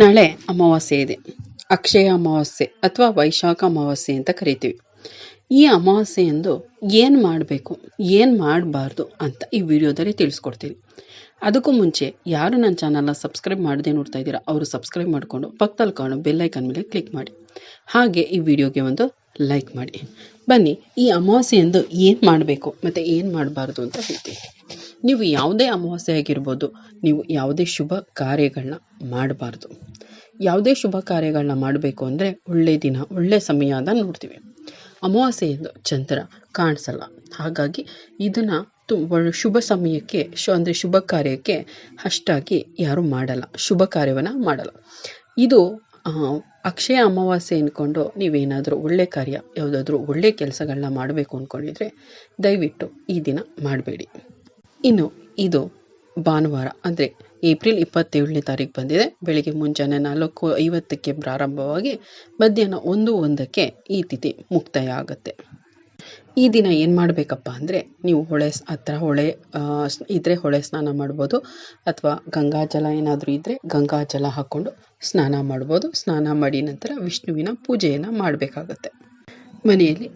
ನಾಳೆ ಅಮಾವಾಸ್ಯೆ ಇದೆ. ಅಕ್ಷಯ ಅಮಾವಾಸ್ಯೆ ಅಥವಾ ವೈಶಾಖ ಅಮಾವಾಸ್ಯೆ ಅಂತ ಕರಿತೀವಿ. ಈ ಅಮಾವಾಸ್ಯೆಯಂದು ಏನು ಮಾಡಬೇಕು, ಏನು ಮಾಡಬಾರ್ದು ಅಂತ ಈ ವಿಡಿಯೋದಲ್ಲಿ ತಿಳಿಸ್ಕೊಡ್ತೀನಿ. ಅದಕ್ಕೂ ಮುಂಚೆ ಯಾರು ನನ್ನ ಚಾನಲ್ನ ಸಬ್ಸ್ಕ್ರೈಬ್ ಮಾಡದೆ ನೋಡ್ತಾ ಇದ್ದೀರಾ ಅವರು ಸಬ್ಸ್ಕ್ರೈಬ್ ಮಾಡಿಕೊಂಡು ಪಕ್ಕದಲ್ಲಿ ಕಾಣೋ ಬೆಲ್ಲೈಕನ್ ಮೇಲೆ ಕ್ಲಿಕ್ ಮಾಡಿ. ಹಾಗೆ ಈ ವಿಡಿಯೋಗೆ ಒಂದು ಲೈಕ್ ಮಾಡಿ. ಬನ್ನಿ, ಈ ಅಮಾವಾಸ್ಯೆಯಂದು ಏನು ಮಾಡಬೇಕು ಮತ್ತು ಏನು ಮಾಡಬಾರ್ದು ಅಂತ ಹೇಳ್ತೀನಿ. ನೀವು ಯಾವುದೇ ಅಮಾವಾಸ್ಯೆ ಆಗಿರ್ಬೋದು, ನೀವು ಯಾವುದೇ ಶುಭ ಕಾರ್ಯಗಳನ್ನ ಮಾಡಬಾರ್ದು. ಯಾವುದೇ ಶುಭ ಕಾರ್ಯಗಳನ್ನ ಮಾಡಬೇಕು ಅಂದರೆ ಒಳ್ಳೆಯ ದಿನ, ಒಳ್ಳೆಯ ಸಮಯ ಅಂತ ನೋಡ್ತೀವಿ. ಅಮಾವಾಸ್ಯೆಯಂದು ಚಂದ್ರ ಕಾಣಿಸಲ್ಲ, ಹಾಗಾಗಿ ಇದನ್ನು ಶುಭ ಸಮಯಕ್ಕೆ ಅಂದರೆ ಶುಭ ಕಾರ್ಯಕ್ಕೆ ಅಷ್ಟಾಗಿ ಯಾರೂ ಮಾಡಲ್ಲ, ಶುಭ ಕಾರ್ಯವನ್ನು ಮಾಡಲ್ಲ. ಇದು ಅಕ್ಷಯ ಅಮಾವಾಸ್ಯೆ ಅಂದ್ಕೊಂಡು ನೀವೇನಾದರೂ ಒಳ್ಳೆ ಕಾರ್ಯ, ಯಾವುದಾದ್ರೂ ಒಳ್ಳೆ ಕೆಲಸಗಳನ್ನ ಮಾಡಬೇಕು ಅಂದ್ಕೊಂಡಿದ್ರೆ ದಯವಿಟ್ಟು ಈ ದಿನ ಮಾಡಬೇಡಿ. ಇನ್ನು ಇದು ಭಾನುವಾರ ಅಂದರೆ ಏಪ್ರಿಲ್ 27ನೇ ತಾರೀಕು ಬಂದಿದೆ. ಬೆಳಿಗ್ಗೆ ಮುಂಜಾನೆ 4:50ಕ್ಕೆ ಪ್ರಾರಂಭವಾಗಿ ಮಧ್ಯಾಹ್ನ 1:01ಕ್ಕೆ ಈ ತಿಥಿ ಮುಕ್ತಾಯ ಆಗುತ್ತೆ. ಈ ದಿನ ಏನು ಮಾಡಬೇಕಪ್ಪ ಅಂದರೆ, ನೀವು ಹೊಳೆ ಇದ್ದರೆ ಹೊಳೆ ಸ್ನಾನ ಮಾಡ್ಬೋದು, ಅಥವಾ ಗಂಗಾಜಲ ಏನಾದರೂ ಇದ್ದರೆ ಗಂಗಾಜಲ ಹಾಕ್ಕೊಂಡು ಸ್ನಾನ ಮಾಡ್ಬೋದು. ಸ್ನಾನ ಮಾಡಿ ನಂತರ ವಿಷ್ಣುವಿನ ಪೂಜೆಯನ್ನು ಮಾಡಬೇಕಾಗತ್ತೆ. ಮನೆಯಲ್ಲಿ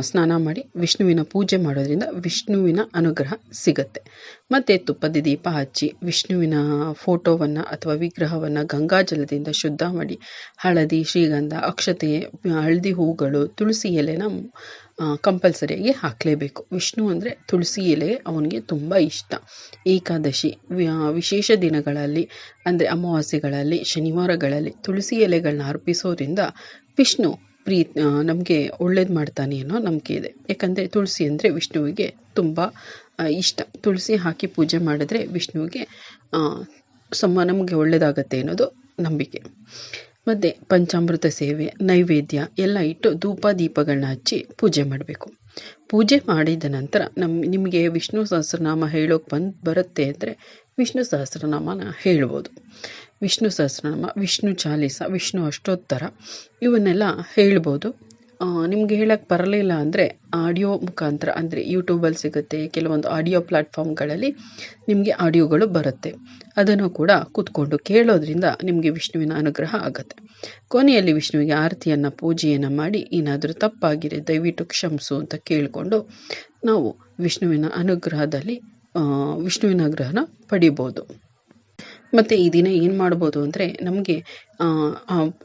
ಸ್ನಾನ ಮಾಡಿ ವಿಷ್ಣುವಿನ ಪೂಜೆ ಮಾಡೋದ್ರಿಂದ ವಿಷ್ಣುವಿನ ಅನುಗ್ರಹ ಸಿಗತ್ತೆ. ಮತ್ತು ತುಪ್ಪದ ದೀಪ ಹಚ್ಚಿ ವಿಷ್ಣುವಿನ ಫೋಟೋವನ್ನು ಅಥವಾ ವಿಗ್ರಹವನ್ನು ಗಂಗಾಜಲದಿಂದ ಶುದ್ಧ ಮಾಡಿ ಹಳದಿ, ಶ್ರೀಗಂಧ, ಅಕ್ಷತೆ, ಹಳದಿ ಹೂಗಳು, ತುಳಸಿ ಎಲೆನ ಕಂಪಲ್ಸರಿಯಾಗಿ ಹಾಕಲೇಬೇಕು. ವಿಷ್ಣು ಅಂದರೆ ತುಳಸಿ ಎಲೆ ಅವನಿಗೆ ತುಂಬ ಇಷ್ಟ. ಏಕಾದಶಿ ವಿಶೇಷ ದಿನಗಳಲ್ಲಿ ಅಂದರೆ ಅಮಾವಾಸ್ಯೆಗಳಲ್ಲಿ, ಶನಿವಾರಗಳಲ್ಲಿ ತುಳಸಿ ಎಲೆಗಳನ್ನ ಅರ್ಪಿಸೋದ್ರಿಂದ ವಿಷ್ಣು ನಮಗೆ ಒಳ್ಳೇದು ಮಾಡ್ತಾನೆ ಅನ್ನೋ ನಂಬಿಕೆ ಇದೆ. ಯಾಕಂದರೆ ತುಳಸಿ ಅಂದರೆ ವಿಷ್ಣುವಿಗೆ ತುಂಬ ಇಷ್ಟ. ತುಳಸಿ ಹಾಕಿ ಪೂಜೆ ಮಾಡಿದ್ರೆ ವಿಷ್ಣುವಿಗೆ ನಮಗೆ ಒಳ್ಳೆಯದಾಗತ್ತೆ ಅನ್ನೋದು ನಂಬಿಕೆ. ಮತ್ತು ಪಂಚಾಮೃತ ಸೇವೆ, ನೈವೇದ್ಯ ಎಲ್ಲ ಇಟ್ಟು ಧೂಪ ದೀಪಗಳನ್ನ ಹಚ್ಚಿ ಪೂಜೆ ಮಾಡಬೇಕು. ಪೂಜೆ ಮಾಡಿದ ನಂತರ ನಿಮಗೆ ವಿಷ್ಣು ಸಹಸ್ರನಾಮ ಹೇಳೋಕೆ ಬರುತ್ತೆ ಅಂದರೆ ವಿಷ್ಣು ಸಹಸ್ರನಾಮನ ಹೇಳ್ಬೋದು. ವಿಷ್ಣು ಸಹಸ್ರನಾಮ, ವಿಷ್ಣು ಚಾಲೀಸ, ವಿಷ್ಣು ಅಷ್ಟೋತ್ತರ ಇವನ್ನೆಲ್ಲ ಹೇಳ್ಬೋದು. ನಿಮಗೆ ಹೇಳಕ್ಕೆ ಬರಲಿಲ್ಲ ಅಂದರೆ ಆಡಿಯೋ ಮುಖಾಂತರ ಅಂದರೆ ಯೂಟ್ಯೂಬಲ್ಲಿ ಸಿಗುತ್ತೆ, ಕೆಲವೊಂದು ಆಡಿಯೋ ಪ್ಲ್ಯಾಟ್ಫಾರ್ಮ್ಗಳಲ್ಲಿ ನಿಮಗೆ ಆಡಿಯೋಗಳು ಬರುತ್ತೆ. ಅದನ್ನು ಕೂಡ ಕೂತ್ಕೊಂಡು ಕೇಳೋದ್ರಿಂದ ನಿಮಗೆ ವಿಷ್ಣುವಿನ ಅನುಗ್ರಹ ಆಗುತ್ತೆ. ಕೊನೆಯಲ್ಲಿ ವಿಷ್ಣುವಿಗೆ ಆರತಿಯನ್ನು, ಪೂಜೆಯನ್ನು ಮಾಡಿ ಏನಾದರೂ ತಪ್ಪಾಗಿರೆ ದಯವಿಟ್ಟು ಕ್ಷಮಿಸು ಅಂತ ಕೇಳಿಕೊಂಡು ನಾವು ವಿಷ್ಣುವಿನ ಅನುಗ್ರಹನ ಪಡಿಬೋದು. ಮತ್ತು ಈ ದಿನ ಏನು ಮಾಡ್ಬೋದು ಅಂದರೆ, ನಮಗೆ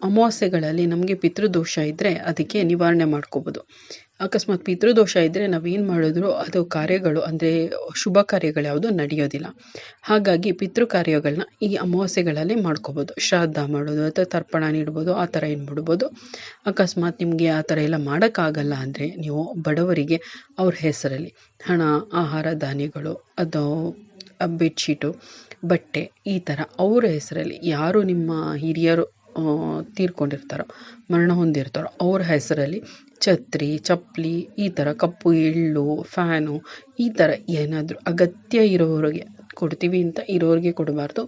ಅಮಾವಾಸ್ಯೆಗಳಲ್ಲಿ ನಮಗೆ ಪಿತೃದೋಷ ಇದ್ದರೆ ಅದಕ್ಕೆ ನಿವಾರಣೆ ಮಾಡ್ಕೋಬೋದು. ಅಕಸ್ಮಾತ್ ಪಿತೃದೋಷ ಇದ್ದರೆ ನಾವೇನು ಮಾಡಿದ್ರು ಅದು ಕಾರ್ಯಗಳು ಅಂದರೆ ಶುಭ ಕಾರ್ಯಗಳು ಯಾವುದೂ ನಡೆಯೋದಿಲ್ಲ. ಹಾಗಾಗಿ ಪಿತೃ ಕಾರ್ಯಗಳನ್ನ ಈ ಅಮಾವಾಸ್ಯೆಗಳಲ್ಲಿ ಮಾಡ್ಕೋಬೋದು. ಶ್ರಾದ್ದ ಮಾಡೋದು ಅಥವಾ ತರ್ಪಣ ನೀಡ್ಬೋದು, ಆ ಥರ ಏನು ಮಾಡ್ಬೋದು. ಅಕಸ್ಮಾತ್ ನಿಮಗೆ ಆ ಥರ ಎಲ್ಲ ಮಾಡೋಕ್ಕಾಗಲ್ಲ ಅಂದರೆ ನೀವು ಬಡವರಿಗೆ ಅವ್ರ ಹೆಸರಲ್ಲಿ ಹಣ, ಆಹಾರ ಧಾನ್ಯಗಳು, ಅದು ಬೆಡ್ಶೀಟು, ಬಟ್ಟೆ, ಈ ಥರ ಅವರ ಹೆಸರಲ್ಲಿ ಯಾರು ನಿಮ್ಮ ಹಿರಿಯರು ತೀರ್ಕೊಂಡಿರ್ತಾರೋ, ಮರಣ ಹೊಂದಿರ್ತಾರೋ ಅವ್ರ ಹೆಸರಲ್ಲಿ ಛತ್ರಿ, ಚಪ್ಪಲಿ, ಈ ಥರ ಕಪ್ಪು ಎಳ್ಳು, ಫ್ಯಾನು, ಈ ಥರ ಏನಾದರೂ ಅಗತ್ಯ ಇರೋರಿಗೆ ಕೊಡ್ತೀವಿ ಅಂತ ಇರೋರಿಗೆ ಕೊಡಬಾರ್ದು.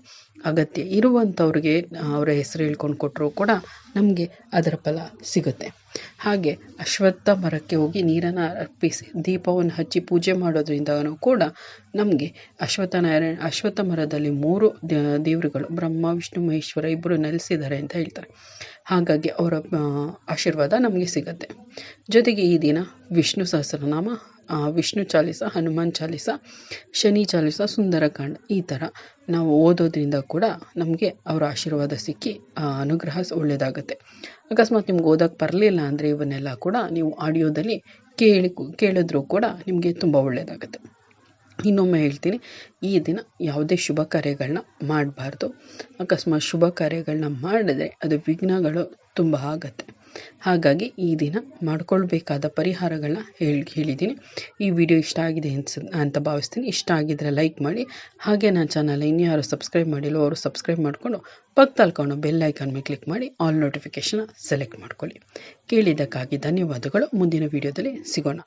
ಅಗತ್ಯ ಇರುವಂಥವ್ರಿಗೆ ಅವರ ಹೆಸರು ಹೇಳ್ಕೊಂಡು ಕೊಟ್ಟರು ಕೂಡ ನಮಗೆ ಅದರ ಫಲ ಸಿಗುತ್ತೆ. ಹಾಗೆ ಅಶ್ವತ್ಥ ಮರಕ್ಕೆ ಹೋಗಿ ನೀರನ್ನು ಅರ್ಪಿಸಿ ದೀಪವನ್ನು ಹಚ್ಚಿ ಪೂಜೆ ಮಾಡೋದ್ರಿಂದನೂ ಕೂಡ ನಮಗೆ ಅಶ್ವತ್ಥ ಮರದಲ್ಲಿ 3 ದೇವರುಗಳು ಬ್ರಹ್ಮ, ವಿಷ್ಣು, ಮಹೇಶ್ವರ ಇಬ್ಬರು ನೆಲೆಸಿದ್ದಾರೆ ಅಂತ ಹೇಳ್ತಾರೆ. ಹಾಗಾಗಿ ಅವರ ಆಶೀರ್ವಾದ ನಮಗೆ ಸಿಗುತ್ತೆ. ಜೊತೆಗೆ ಈ ದಿನ ವಿಷ್ಣು ಸಹಸ್ರನಾಮ, ವಿಷ್ಣು ಚಾಲೀಸ, ಹನುಮಾನ್ ಚಾಲೀಸ, ಶನಿ ಚಾಲೀಸ, ಸುಂದರಕಾಂಡ ಈ ಥರ ನಾವು ಓದೋದ್ರಿಂದ ಕೂಡ ನಮಗೆ ಅವರ ಆಶೀರ್ವಾದ ಸಿಕ್ಕಿ ಅನುಗ್ರಹ ಒಳ್ಳೆಯದಾಗುತ್ತೆ. ಅಕಸ್ಮಾತ್ ನಿಮ್ಗೆ ಓದೋಕ್ಕೆ ಬರಲಿಲ್ಲ ಅಂದರೆ ಇವನ್ನೆಲ್ಲ ಕೂಡ ನೀವು ಆಡಿಯೋದಲ್ಲಿ ಕೇಳಿದ್ರೂ ಕೂಡ ನಿಮಗೆ ತುಂಬ ಒಳ್ಳೆಯದಾಗುತ್ತೆ. ಇನ್ನೊಮ್ಮೆ ಹೇಳ್ತೀನಿ, ಈ ದಿನ ಯಾವುದೇ ಶುಭ ಕಾರ್ಯಗಳನ್ನ ಮಾಡಬಾರ್ದು. ಅಕಸ್ಮಾತ್ ಶುಭ ಕಾರ್ಯಗಳನ್ನ ಮಾಡಿದ್ರೆ ಅದು ವಿಘ್ನಗಳು ತುಂಬ ಆಗುತ್ತೆ. ಹಾಗಾಗಿ ಈ ದಿನ ಮಾಡ್ಕೊಳ್ಬೇಕಾದ ಪರಿಹಾರಗಳನ್ನ ಹೇಳಿದ್ದೀನಿ. ಈ ವಿಡಿಯೋ ಇಷ್ಟ ಆಗಿದೆ ಅಂತ ಭಾವಿಸ್ತೀನಿ. ಇಷ್ಟ ಆಗಿದ್ರೆ ಲೈಕ್ ಮಾಡಿ. ಹಾಗೆ ನನ್ನ ಚಾನಲ್ ಇನ್ಯಾರು ಸಬ್ಸ್ಕ್ರೈಬ್ ಮಾಡಿಲ್ಲ ಅವರು ಸಬ್ಸ್ಕ್ರೈಬ್ ಮಾಡಿಕೊಂಡು ಪಕ್ಕದಲ್ಲಿ ಕಾಣೋ ಬೆಲ್ ಐಕಾನ್ ಮೇಲೆ ಕ್ಲಿಕ್ ಮಾಡಿ ಆಲ್ ನೋಟಿಫಿಕೇಷನ್ ಸೆಲೆಕ್ಟ್ ಮಾಡ್ಕೊಳ್ಳಿ. ಕೇಳಿದ್ದಕ್ಕಾಗಿ ಧನ್ಯವಾದಗಳು. ಮುಂದಿನ ವಿಡಿಯೋದಲ್ಲಿ ಸಿಗೋಣ.